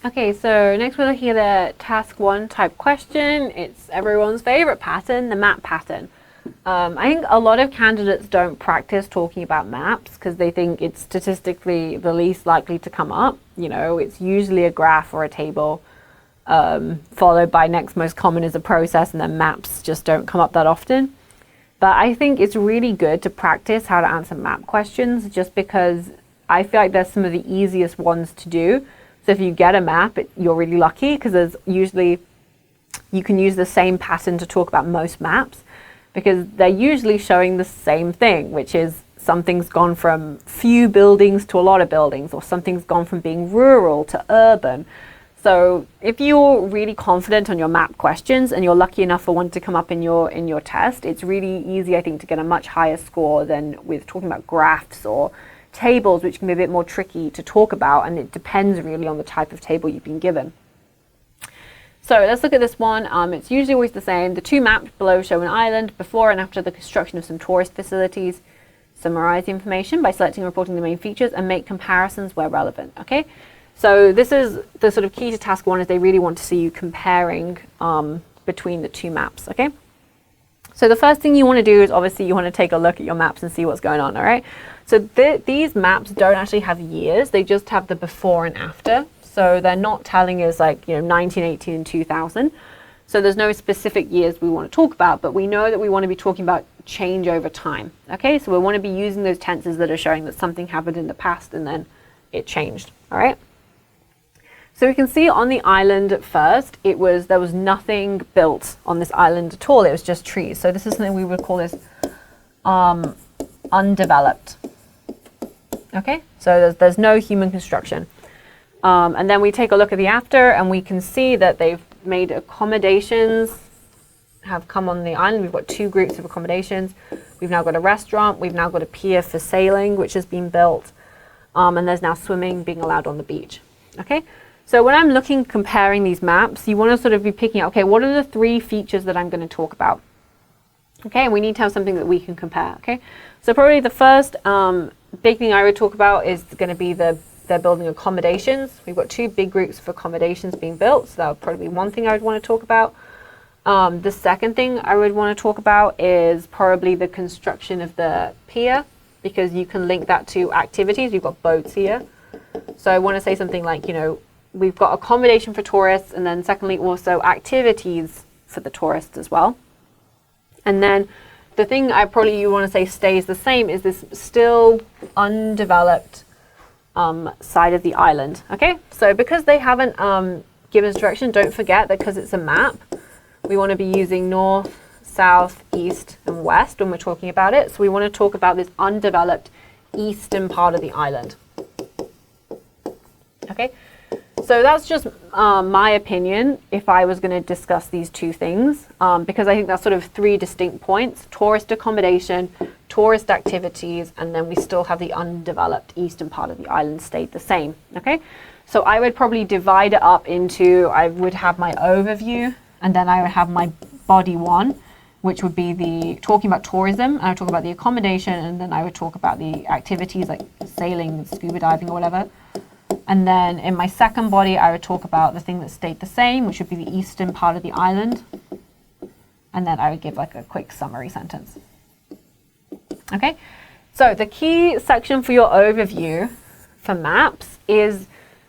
Okay, so next we're looking at a task 1 type question. It's everyone's favorite pattern, the map pattern. I think a lot of candidates don't practice talking about maps because they think it's statistically the least likely to come up. You know, it's usually a graph or a table, followed by next most common is a process, and then maps just don't come up that often. But I think it's really good to practice how to answer map questions just because I feel like they're some of the easiest ones to do. So if you get a map, you're really lucky because there's usually, you can use the same pattern to talk about most maps because they're usually showing the same thing, which is something's gone from few buildings to a lot of buildings, or something's gone from being rural to urban. So if you're really confident on your map questions and you're lucky enough for one to come up in your test, it's really easy, I think, to get a much higher score than with talking about graphs or tables, which can be a bit more tricky to talk about, and it depends really on the type of table you've been given. So let's look at this one. It's usually always the same. The 2 maps below show an island before and after the construction of some tourist facilities. Summarize the information by selecting and reporting the main features and make comparisons where relevant. Okay, so this is the sort of key to task 1, is they really want to see you comparing between the 2 maps. Okay, so the first thing you want to do is obviously you want to take a look at your maps and see what's going on. All right, so these maps don't actually have years, they just have the before and after. So they're not telling us, like, you know, 1918 and 2000. So there's no specific years we want to talk about, but we know that we want to be talking about change over time. Okay, so we want to be using those tenses that are showing that something happened in the past and then it changed. All right, so we can see on the island at first, there was nothing built on this island at all. It was just trees. So this is something we would call this undeveloped. Okay, so there's no human construction. And then we take a look at the after, and we can see that they've made accommodations have come on the island. We've got 2 groups of accommodations. We've now got a restaurant. We've now got a pier for sailing, which has been built. And there's now swimming being allowed on the beach. Okay, so when I'm comparing these maps, you want to sort of be picking out, okay, what are the 3 features that I'm going to talk about? Okay, and we need to have something that we can compare. Okay, so probably the first big thing I would talk about is going to be they're building accommodations. We've got 2 big groups of accommodations being built, so that would probably be one thing I would want to talk about. The second thing I would want to talk about is probably the construction of the pier, because you can link that to activities. We've got boats here. So I want to say something like, you know, we've got accommodation for tourists, and then secondly also activities for the tourists as well. And then the thing you want to say stays the same is this still undeveloped side of the island. Okay, so because they haven't given us direction, don't forget that because it's a map, we want to be using north, south, east, and west when we're talking about it. So we want to talk about this undeveloped eastern part of the island. Okay, so that's just my opinion if I was going to discuss these 2 things, because I think that's sort of 3 distinct points: tourist accommodation, tourist activities, and then we still have the undeveloped eastern part of the island stayed the same. Okay, so I would probably divide it up into, I would have my overview, and then I would have my body 1, which would be talking about tourism. I would talk about the accommodation, and then I would talk about the activities like sailing, scuba diving, or whatever. And then in my second body, I would talk about the thing that stayed the same, which would be the eastern part of the island. And then I would give like a quick summary sentence. Okay, so the key section for your overview for maps is,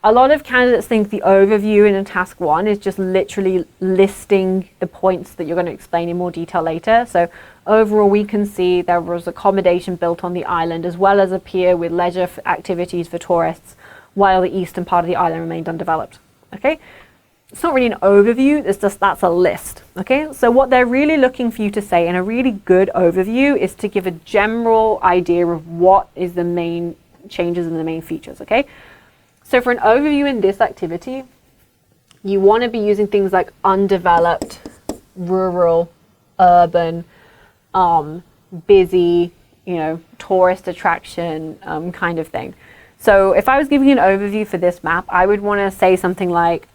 a lot of candidates think the overview in a task 1 is just literally listing the points that you're going to explain in more detail later. So overall, we can see there was accommodation built on the island, as well as a pier with leisure activities for tourists, while the eastern part of the island remained undeveloped. Okay, it's not really an overview, it's just, that's a list. Okay, so what they're really looking for you to say in a really good overview is to give a general idea of what is the main changes and the main features. Okay, so for an overview in this activity, you want to be using things like undeveloped, rural, urban, busy, you know, tourist attraction kind of thing. So if I was giving an overview for this map, I would want to say something like,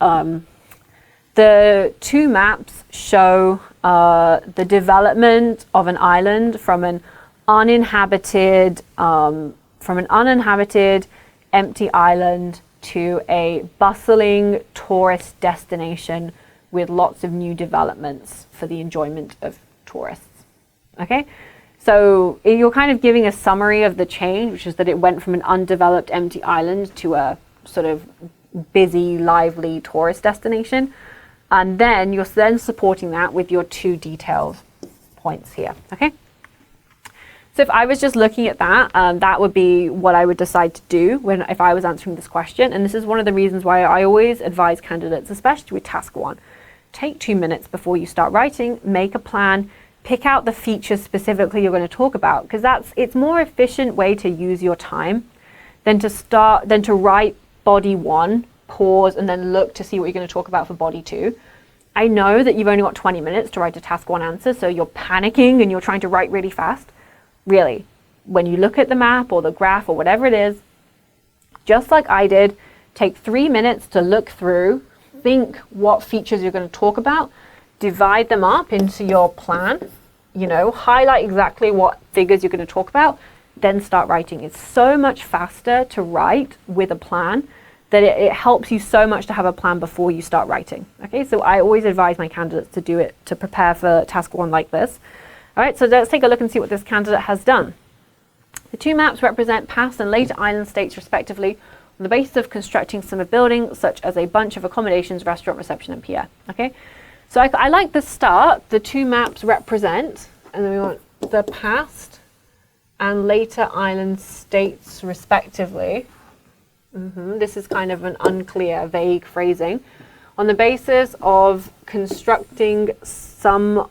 the 2 maps show the development of an island from an uninhabited, from an uninhabited empty island to a bustling tourist destination with lots of new developments for the enjoyment of tourists. Okay, so you're kind of giving a summary of the change, which is that it went from an undeveloped empty island to a sort of busy, lively tourist destination. And then you're then supporting that with your two detailed points here, okay? So if I was just looking at that, that would be what I would decide to do if I was answering this question. And this is one of the reasons why I always advise candidates, especially with task 1, take 2 minutes before you start writing, make a plan, pick out the features specifically you're going to talk about, because it's more efficient way to use your time than to write body 1, pause, and then look to see what you're going to talk about for body 2. I know that you've only got 20 minutes to write a task 1 answer, so you're panicking and you're trying to write really fast. Really, when you look at the map or the graph or whatever it is, just like I did, take 3 minutes to look through, think what features you're going to talk about, divide them up into your plan, highlight exactly what figures you're going to talk about, then start writing. It's so much faster to write with a plan that it helps you so much to have a plan before you start writing. Okay, so I always advise my candidates to do it, to prepare for task 1 like this. All right, so let's take a look and see what this candidate has done. The two maps represent past and later island states respectively on the basis of constructing some buildings such as a bunch of accommodations, restaurant, reception, and pier. Okay, so I like the start. The two maps represent, and then we want the past and later island states respectively. This is kind of an unclear, vague phrasing. On the basis of constructing some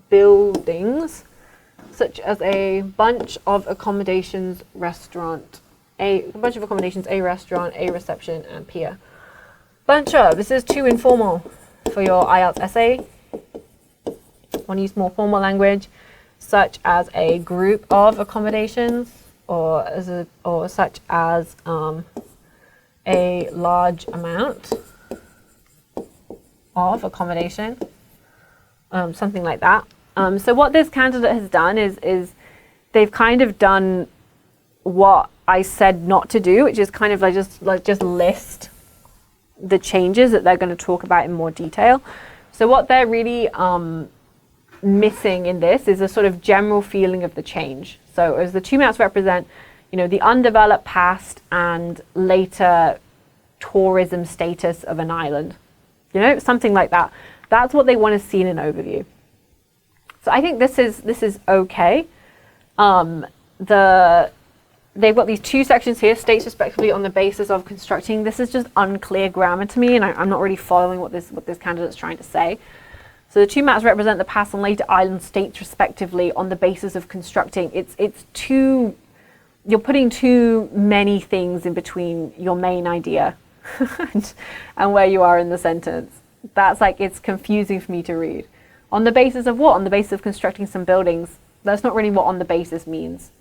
buildings such as a bunch of accommodations, a restaurant, a restaurant, a reception, and pier. Bunch of, this is too informal for your IELTS essay. Want to use more formal language, such as a group of accommodations, or such as a large amount of accommodation, something like that. So what this candidate has done is they've kind of done what I said not to do, which is kind of just list the changes that they're going to talk about in more detail. So what they're really missing in this is a sort of general feeling of the change. So as the two maps represent, the undeveloped past and later tourism status of an island, something like that. That's what they want to see in an overview. So I think this is okay. They've got these two sections here, states respectively on the basis of constructing. This is just unclear grammar to me, and I'm not really following what this candidate's trying to say. So the two maps represent the past and later island states respectively on the basis of constructing. It's too, you're putting too many things in between your main idea and where you are in the sentence. That's it's confusing for me to read. On the basis of what? On the basis of constructing some buildings. That's not really what on the basis means.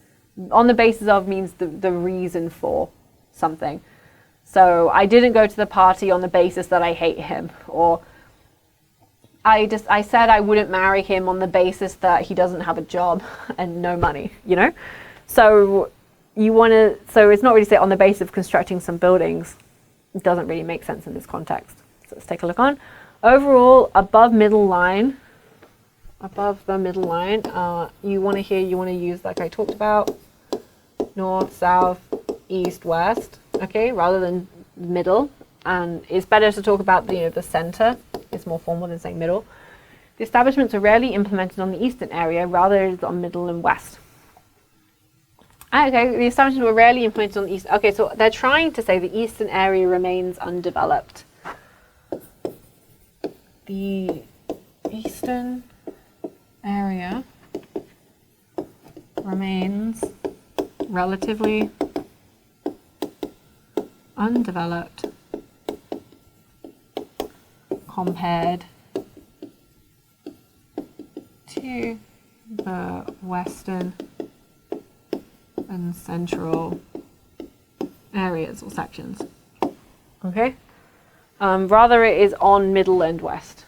On the basis of means the reason for something. So I didn't go to the party on the basis that I hate him, or I said I wouldn't marry him on the basis that he doesn't have a job and no money, So it's not really say on the basis of constructing some buildings. It doesn't really make sense in this context. So let's take a look on. Overall, above the middle line, you want to use, like I talked about, north, south, east, west, okay, rather than middle. And it's better to talk about the center. It's more formal than saying middle. The establishments are rarely implemented on the eastern area, rather on middle and west. Okay, the establishments were rarely implemented on the east. Okay, so they're trying to say the eastern area remains undeveloped. The eastern area remains relatively undeveloped compared to the western and central areas or sections. Okay? Rather it is on middle and west.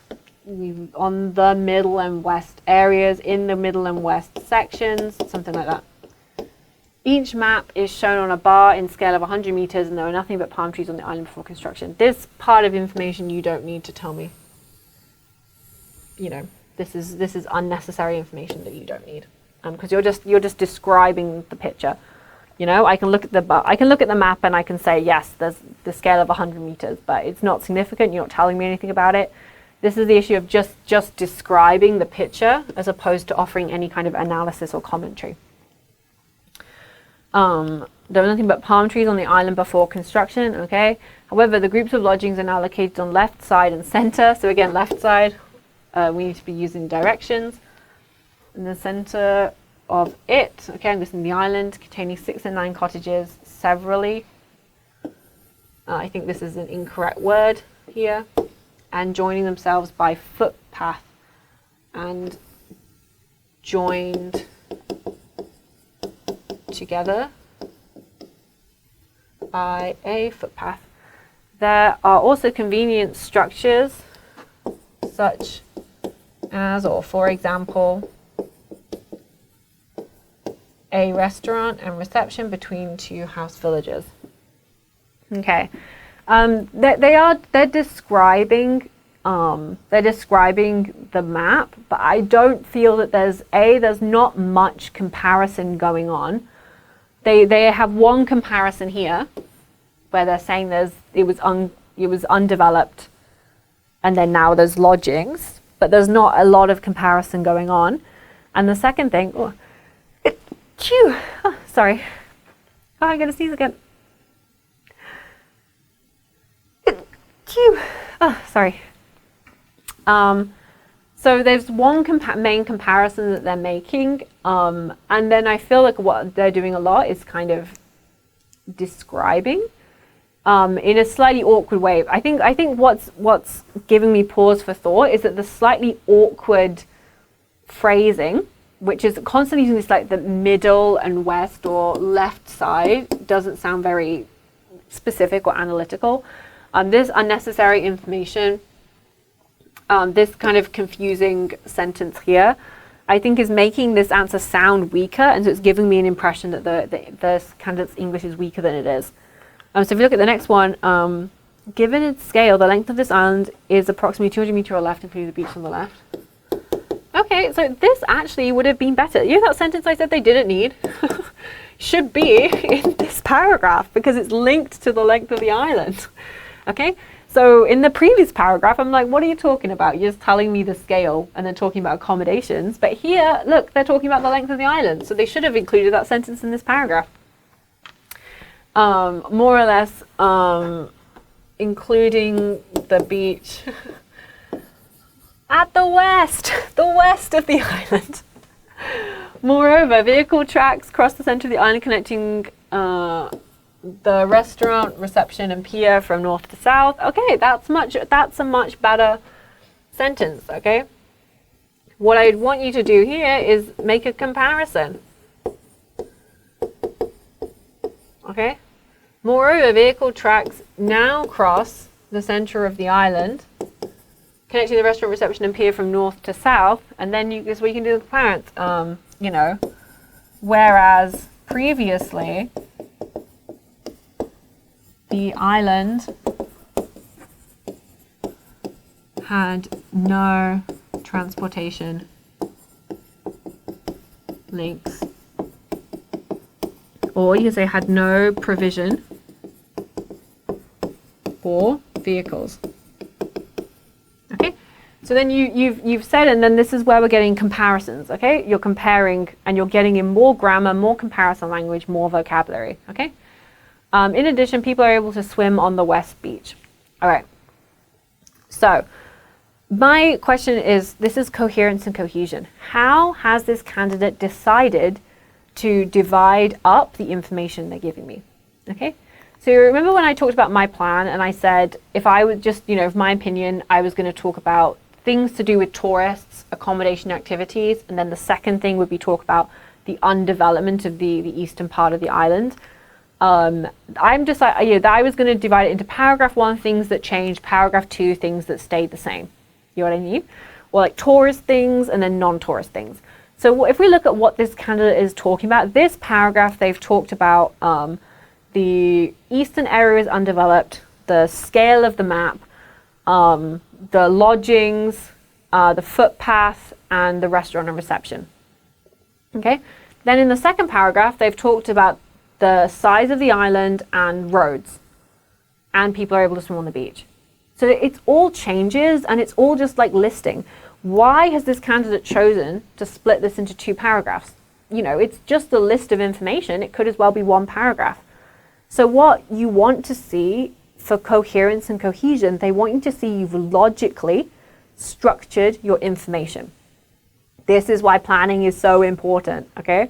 On the middle and west areas, in the middle and west sections, something like that. Each map is shown on a bar in scale of 100 meters, and there are nothing but palm trees on the island before construction. This part of information you don't need to tell me. You know, this is unnecessary information that you don't need, because you're just describing the picture. You know, I can look at the map and I can say, yes, there's the scale of 100 meters, but it's not significant. You're not telling me anything about it. This is the issue of just describing the picture as opposed to offering any kind of analysis or commentary. There were nothing but palm trees on the island before construction, okay? However, the groups of lodgings are now located on left side and center. So again, left side, we need to be using directions. In the center of it, okay, I'm guessing the island containing 6 and 9 cottages severally. I think this is an incorrect word here. And joining themselves by footpath and joined together by a footpath. There are also convenient structures such as, or for example, a restaurant and reception between 2 house villages. Okay, they're describing the map, but I don't feel that there's not much comparison going on. They have one comparison here, where they're saying it was undeveloped, and then now there's lodgings, but there's not a lot of comparison going on. And the second thing, sorry, I'm gonna sneeze again. Sorry. So there's one main comparison that they're making, and then I feel like what they're doing a lot is kind of describing in a slightly awkward way. I think what's giving me pause for thought is that the slightly awkward phrasing, which is constantly using this like the middle and west or left side, doesn't sound very specific or analytical. This unnecessary information, this kind of confusing sentence here, I think is making this answer sound weaker, and so it's giving me an impression that the candidate's English is weaker than it is. So if you look at the next one, given its scale, the length of this island is approximately 200 meters on the left, including the beach on the left. Okay, so this actually would have been better. You know that sentence I said they didn't need? Should be in this paragraph because it's linked to the length of the island. Okay, so in the previous paragraph, I'm like, what are you talking about? You're just telling me the scale and then talking about accommodations. But here, look, they're talking about the length of the island. So they should have included that sentence in this paragraph. More or less, including the beach at the west of the island. Moreover, vehicle tracks cross the center of the island connecting the restaurant, reception, and pier from north to south. Okay, that's a much better sentence, okay? What I'd want you to do here is make a comparison. Okay? Moreover, vehicle tracks now cross the center of the island, connecting the restaurant, reception, and pier from north to south, and then this way you can do the comparison. You know, whereas previously the island had no transportation links, or you can say had no provision for vehicles. Okay, so then you've said, and then this is where we're getting comparisons. Okay, you're comparing and you're getting in more grammar, more comparison language, more vocabulary. Okay. In addition, people are able to swim on the West Beach. All right. So my question is, this is coherence and cohesion. How has this candidate decided to divide up the information they're giving me? Okay. So you remember when I talked about my plan and I said, if I would just, you know, my opinion, I was going to talk about things to do with tourists, accommodation activities, and then the second thing would be talk about the undevelopment of the eastern part of the island. I'm just like, I was going to divide it into paragraph 1, things that changed, paragraph 2, things that stayed the same. You know what I mean? Or like tourist things and then non-tourist things. So if we look at what this candidate is talking about, this paragraph, they've talked about the eastern area is undeveloped, the scale of the map, the lodgings, the footpath, and the restaurant and reception. Okay. Then in the second paragraph, they've talked about the size of the island and roads, and people are able to swim on the beach. So it's all changes, and it's all just like listing. Why has this candidate chosen to split this into 2 paragraphs? You know, it's just a list of information. It could as well be 1 paragraph. So what you want to see for coherence and cohesion, they want you to see you've logically structured your information. This is why planning is so important, okay?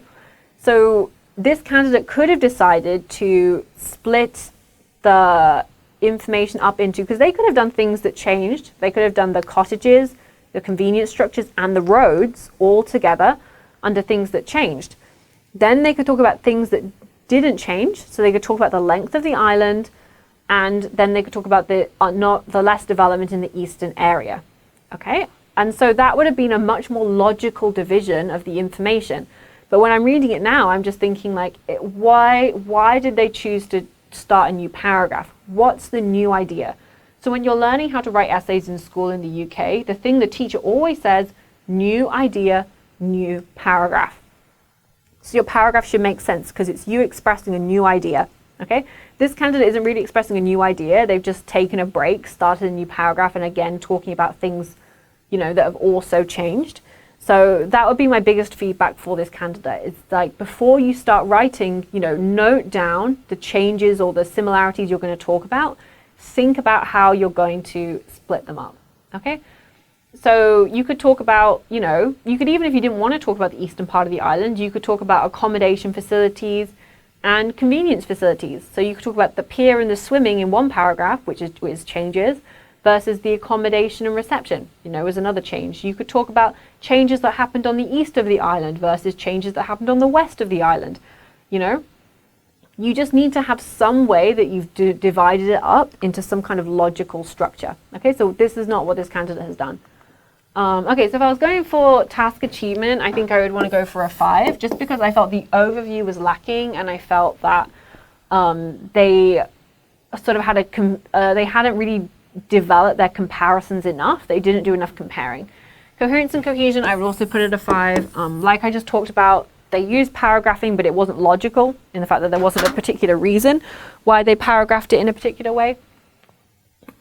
So this candidate could have decided to split the information up into, because they could have done things that changed. They could have done the cottages, the convenience structures, and the roads all together under things that changed. Then they could talk about things that didn't change. So they could talk about the length of the island, and then they could talk about the less development in the eastern area, okay? And so that would have been a much more logical division of the information. But when I'm reading it now, I'm just thinking like, why did they choose to start a new paragraph? What's the new idea? So when you're learning how to write essays in school in the UK, the thing the teacher always says, new idea, new paragraph. So your paragraph should make sense because it's you expressing a new idea, okay? This candidate isn't really expressing a new idea. They've just taken a break, started a new paragraph, and again, talking about things, you know, that have also changed. So that would be my biggest feedback for this candidate. It's like, before you start writing, you know, note down the changes or the similarities you're going to talk about. Think about how you're going to split them up, okay? So you could talk about, you know, you could, even if you didn't want to talk about the eastern part of the island, you could talk about accommodation facilities and convenience facilities. So you could talk about the pier and the swimming in one paragraph, which is changes, versus the accommodation and reception, you know, is another change. You could talk about changes that happened on the east of the island versus changes that happened on the west of the island, you know. You just need to have some way that you've divided it up into some kind of logical structure. Okay, so this is not what this candidate has done. Okay, so if I was going for task achievement, I think I would want to go for a 5, just because I felt the overview was lacking, and I felt that they sort of had they hadn't really developed their comparisons enough. They didn't do enough comparing. Coherence and cohesion, I would also put it a 5. Like I just talked about, they used paragraphing, but it wasn't logical in the fact that there wasn't a particular reason why they paragraphed it in a particular way.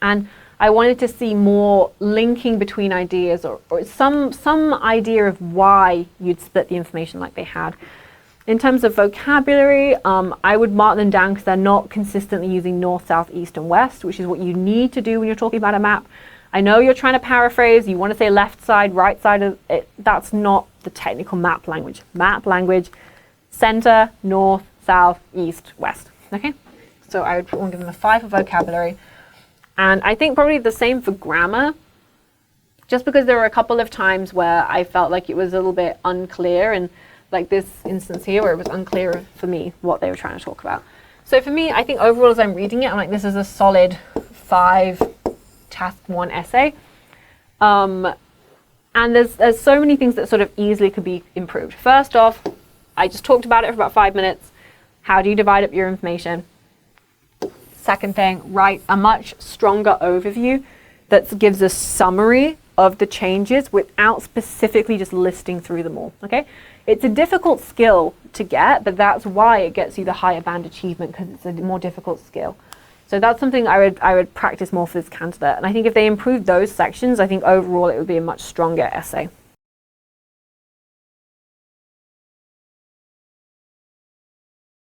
And I wanted to see more linking between ideas, or some idea of why you'd split the information like they had. In terms of vocabulary, I would mark them down because they're not consistently using north, south, east, and west, which is what you need to do when you're talking about a map. I know you're trying to paraphrase, you want to say left side, right side of it. That's not the technical map language. Map language, center, north, south, east, west. Okay? So I would want to give them a 5 for vocabulary. And I think probably the same for grammar, just because there were a couple of times where I felt like it was a little bit unclear, and like this instance here where it was unclear for me what they were trying to talk about. So for me, I think overall as I'm reading it, I'm like, this is a solid 5 task 1 essay. And there's so many things that sort of easily could be improved. First off, I just talked about it for about 5 minutes. How do you divide up your information? Second thing, write a much stronger overview that gives a summary of the changes without specifically just listing through them all, okay? It's a difficult skill to get, but that's why it gets you the higher band achievement, because it's a more difficult skill. So that's something I would practice more for this candidate. And I think if they improve those sections, I think overall it would be a much stronger essay.